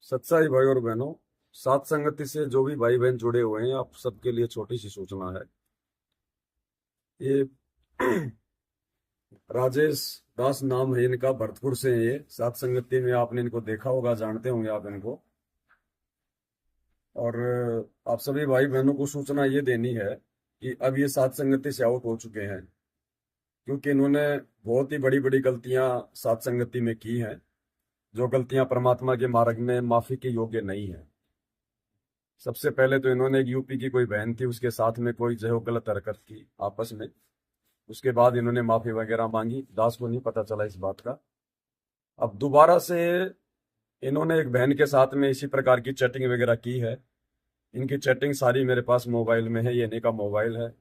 सच्चाई भाई और बहनों, सात संगति से जो भी भाई बहन जुड़े हुए हैं, आप सबके लिए छोटी सी सूचना है। ये राजेश दास नाम है इनका, भरतपुर से है ये। सात संगति में आपने इनको देखा होगा, जानते होंगे आप इनको। और आप सभी भाई बहनों को सूचना ये देनी है कि अब ये सात संगति से आउट हो चुके हैं, क्योंकि इन्होंने बहुत ही बड़ी बड़ी गलतियां सात संगति में की हैं, जो गलतियां परमात्मा के मार्ग में माफी के योग्य नहीं है। सबसे पहले तो इन्होंने एक यूपी की कोई बहन थी, उसके साथ में कोई जो है वो गलत हरकत की आपस में। उसके बाद इन्होंने माफी वगैरह मांगी, दास को नहीं पता चला इस बात का। अब दोबारा से इन्होंने एक बहन के साथ में इसी प्रकार की चैटिंग वगैरह की है। इनकी चैटिंग सारी मेरे पास मोबाइल में है, ये इन्हीं का मोबाइल है।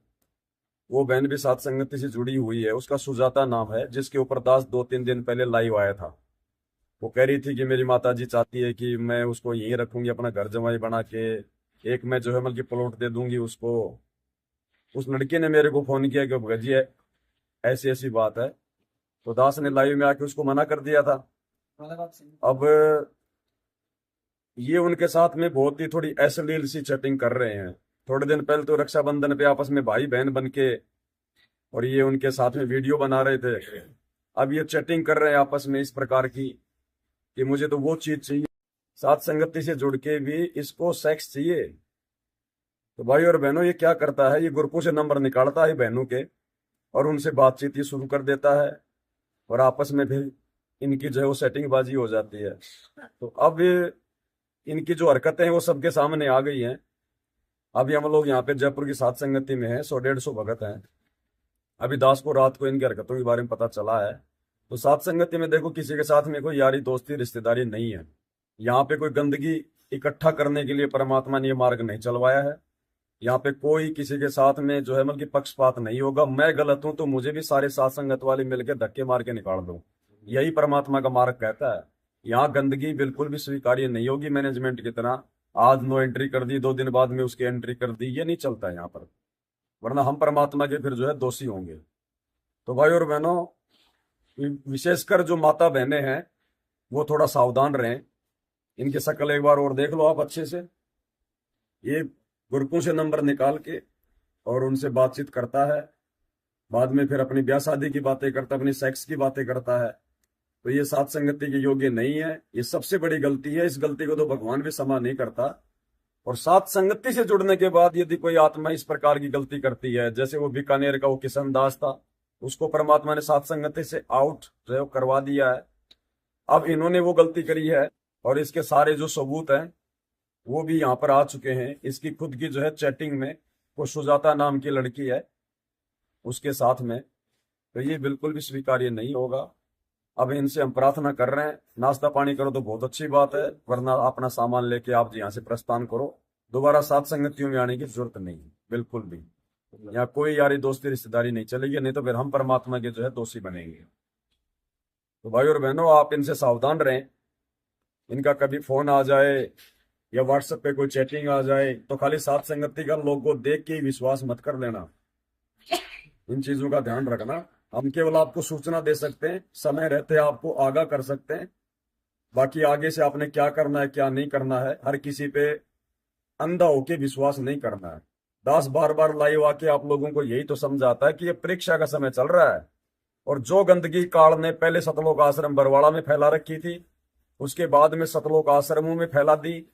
वो बहन भी सात संगति से जुड़ी हुई है, उसका सुजाता नाम है, जिसके ऊपर दास 2-3 दिन पहले लाइव आया था। वो कह रही थी कि मेरी माता जी चाहती है कि मैं उसको यहीं रखूंगी, अपना घर जमाई बना के। एक मैं जो है मतलब कि प्लॉट दे दूंगी उसको। उस लड़की ने मेरे को फोन किया कि भगत जी ऐसी ऐसी बात है, तो दास ने लाइव में आके उसको मना कर दिया था। अब ये उनके साथ में बहुत ही थोड़ी अश्लील सी चैटिंग कर रहे हैं। थोड़े दिन पहले तो रक्षाबंधन पे आपस में भाई बहन बन के और ये उनके साथ में वीडियो बना रहे थे। अब ये चैटिंग कर रहे हैं आपस में इस प्रकार की कि मुझे तो वो चीज चाहिए। साथ संगति से जुड़ के भी इसको सेक्स चाहिए। तो भाई और बहनों, ये क्या करता है, ये ग्रुपों से नंबर निकालता है बहनों के और उनसे बातचीत ये शुरू कर देता है, और आपस में फिर इनकी जो है वो सेटिंग बाजी हो जाती है। तो अब इनकी जो हरकतें हैं वो सबके सामने आ गई हैं। अभी हम लोग यहाँ पे जयपुर की सात संगति में हैं, 100-150 भगत हैं। अभी दास को रात को इनकी हरकतों के बारे में पता चला है। तो सात संगति में देखो, किसी के साथ में कोई यारी दोस्ती रिश्तेदारी नहीं है। यहाँ पे कोई गंदगी इकट्ठा करने के लिए परमात्मा ने ये मार्ग नहीं चलवाया है। यहाँ पे कोई किसी के साथ में जो है मतलब कि पक्षपात नहीं होगा। मैं गलत हूं तो मुझे भी सारे सात संगत वाले मिलकर धक्के मार के निकाल दो, यही परमात्मा का मार्ग कहता है। यहाँ गंदगी बिल्कुल भी स्वीकार्य नहीं होगी मैनेजमेंट की तरह। आज नो एंट्री कर दी, 2 दिन बाद में उसकी एंट्री कर दी, ये नहीं चलता है यहाँ पर। वरना हम परमात्मा के फिर जो है दोषी होंगे। तो भाई और बहनों, विशेषकर जो माता बहनें हैं वो थोड़ा सावधान रहें। इनकी शक्ल एक बार और देख लो आप अच्छे से। ये ग्रुपों से नंबर निकाल के और उनसे बातचीत करता है, बाद में फिर अपनी ब्याह शादी की बातें करता है, अपनी सेक्स की बातें करता है। तो ये सात संगति के योग्य नहीं है, ये सबसे बड़ी गलती है। इस गलती को तो भगवान भी क्षमा नहीं करता। और सात संगति से जुड़ने के बाद यदि कोई आत्मा इस प्रकार की गलती करती है, जैसे वो बीकानेर का वो किशन दास था, उसको परमात्मा ने सात संगति से आउट जो करवा दिया है। अब इन्होंने वो गलती करी है और इसके सारे जो सबूत हैं वो भी यहाँ पर आ चुके हैं। इसकी खुद की जो है चैटिंग में वो सुजाता नाम की लड़की है उसके साथ में। तो ये बिल्कुल भी स्वीकार्य नहीं होगा। अब इनसे हम प्रार्थना कर रहे हैं, नाश्ता पानी करो तो बहुत अच्छी बात है, वरना अपना सामान लेके आप यहाँ से प्रस्थान करो। दोबारा सात संगतियों में आने की जरूरत नहीं है बिल्कुल भी। यहाँ कोई यारी दोस्ती रिश्तेदारी नहीं चलेगी, नहीं तो फिर हम परमात्मा के जो है दोषी बनेंगे। तो भाई और बहनों, आप इनसे सावधान रहें। इनका कभी फोन आ जाए या व्हाट्सएप पे कोई चैटिंग आ जाए तो खाली सात संगति का लोगो देख के ही विश्वास मत कर लेना। इन चीजों का ध्यान रखना। हम केवल आपको सूचना दे सकते हैं, समय रहते आपको आगाह कर सकते हैं। बाकी आगे से आपने क्या करना है क्या नहीं करना है, हर किसी पे अंधा होके विश्वास नहीं करना है। दास बार बार लाइव आके आप लोगों को यही तो समझाता है कि ये परीक्षा का समय चल रहा है। और जो गंदगी काल ने पहले सतलोक आश्रम बरवाड़ा में फैला रखी थी, उसके बाद में सतलोक आश्रमों में फैला दी,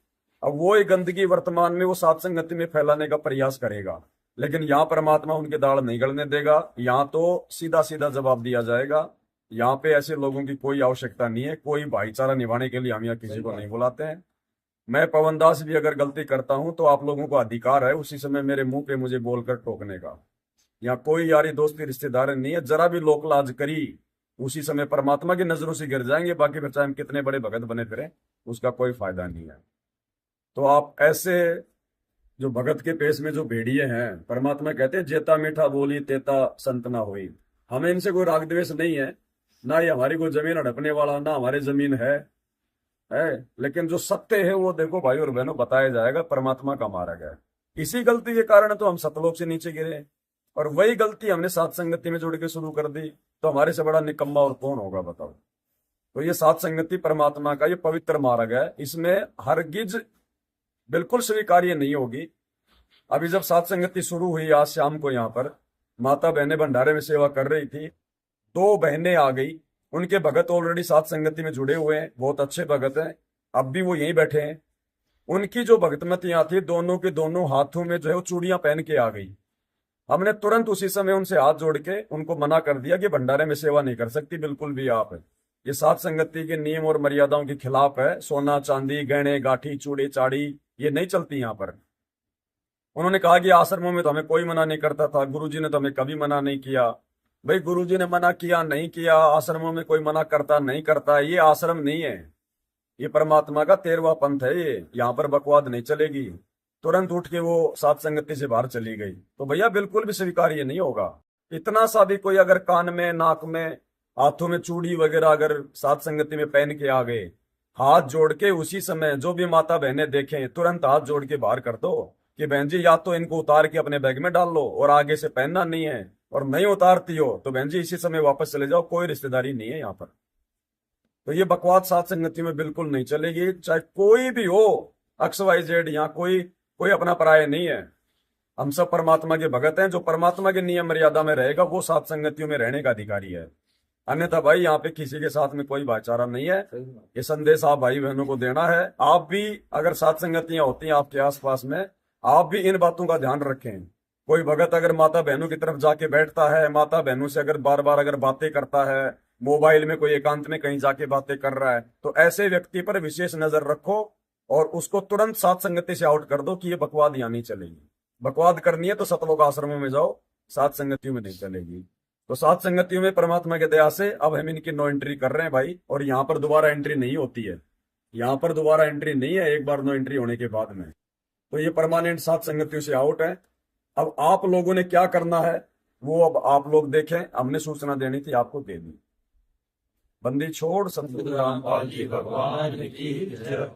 अब वो ही गंदगी वर्तमान में वो सात संगति में फैलाने का प्रयास करेगा। लेकिन यहाँ परमात्मा उनके दाढ़ नहीं गलने देगा। यहाँ तो सीधा सीधा जवाब दिया जाएगा। यहाँ पे ऐसे लोगों की कोई आवश्यकता नहीं है। कोई भाईचारा निभाने के लिए हम यहाँ किसी को नहीं बुलाते हैं। मैं पवन दास भी अगर गलती करता हूं तो आप लोगों को अधिकार है उसी समय मेरे मुंह पे मुझे बोलकर टोकने का। यहाँ कोई यारी दोस्ती रिश्तेदारी नहीं है। जरा भी लोक लाज करी उसी समय परमात्मा की नजरों से गिर जाएंगे। बाकी फिर चाहे हम कितने बड़े भगत बने फिरे, उसका कोई फायदा नहीं है। तो आप ऐसे जो भगत के पेश में जो भेड़िए हैं, परमात्मा कहते हैं जेता मीठा बोली तेता संत ना होई। हमें इनसे कोई राग द्वेष नहीं है, ना ये हमारी कोई जमीन हड़पने वाला, ना हमारी जमीन है। लेकिन जो सत्य है वो देखो भाई और बहनों बताया जाएगा, परमात्मा का मार्ग है। इसी गलती के कारण तो हम सतलोक से नीचे गिरे, और वही गलती हमने सात संगति में जुड़ के शुरू कर दी। तो हमारे से बड़ा निकम्मा और कौन होगा बताओ। तो ये सात संगति परमात्मा का ये पवित्र मार्ग है, इसमें हरगिज बिल्कुल स्वीकार्य नहीं होगी। अभी जब सात संगति शुरू हुई आज शाम को, यहाँ पर माता बहनें भंडारे में सेवा कर रही थी, 2 बहनें आ गई, उनके भगत ऑलरेडी सात संगति में जुड़े हुए हैं, बहुत अच्छे भगत हैं, अब भी वो यहीं बैठे हैं। उनकी जो भगतमतियां थी, दोनों के दोनों हाथों में जो है वो चूड़ियां पहन के आ गई। हमने तुरंत उसी समय उनसे हाथ जोड़ के उनको मना कर दिया कि भंडारे में सेवा नहीं कर सकती बिल्कुल भी आप। ये सात संगति के नियम और मर्यादाओं के खिलाफ है। सोना चांदी गहने गाठी चूड़ी चाड़ी ये नहीं चलती यहाँ पर। उन्होंने कहा कि आश्रमों में तो हमें कोई मना नहीं करता था, गुरुजी ने तो हमें कभी मना नहीं किया। भाई गुरुजी ने मना किया नहीं किया, आश्रमों में कोई मना करता नहीं करता, ये आश्रम नहीं है, ये परमात्मा का 13वां पंथ है। ये यहाँ पर बकवाद नहीं चलेगी। तुरंत उठ के वो सात संगति से बाहर चली गई। तो भैया बिल्कुल भी स्वीकार्य नहीं होगा। इतना सा भी कोई अगर कान में नाक में हाथों में चूड़ी वगैरह अगर सात संगति में पहन के आ गए, हाथ जोड़ के उसी समय जो भी माता बहनें देखें तुरंत हाथ जोड़ के बाहर कर दो कि बहन जी या तो इनको उतार के अपने बैग में डाल लो और आगे से पहनना नहीं है, और नहीं उतारती हो तो बहन जी इसी समय वापस चले जाओ, कोई रिश्तेदारी नहीं है यहाँ पर। तो ये बकवाद सात संगति में बिल्कुल नहीं चलेगी, चाहे कोई भी हो, XYZ, यहाँ कोई अपना पराया नहीं है। हम सब परमात्मा के भगत हैं। जो परमात्मा के नियम मर्यादा में रहेगा वो सात संगतियों में रहने का अधिकारी है। अन्यथा भाई यहाँ पे किसी के साथ में कोई भाईचारा नहीं है। ये संदेश आप भाई बहनों को देना है। आप भी अगर सात संगतियां होती हैं आपके आसपास में, आप भी इन बातों का ध्यान रखें। कोई भगत अगर माता बहनों की तरफ जाके बैठता है, माता बहनों से अगर बार बार अगर बातें करता है, मोबाइल में कोई एकांत में कहीं जाके बातें कर रहा है, तो ऐसे व्यक्ति पर विशेष नजर रखो और उसको तुरंत सात संगति से आउट कर दो कि ये बकवाद यहाँ नहीं चलेगी। बकवाद करनी है तो सतलोक आश्रमों में जाओ, सात संगतियों में नहीं चलेगी। तो सात संगतियों में परमात्मा के दया से अब हम इनकी नो एंट्री कर रहे हैं भाई, और यहाँ पर दोबारा एंट्री नहीं होती है। यहाँ पर दोबारा एंट्री नहीं है एक बार नो एंट्री होने के बाद में। तो ये परमानेंट सात संगतियों से आउट है। अब आप लोगों ने क्या करना है वो अब आप लोग देखें। हमने सूचना देनी थी, आपको दे दी। बंदी छोड़ सतगुरु रामपाल जी भगवान की जय।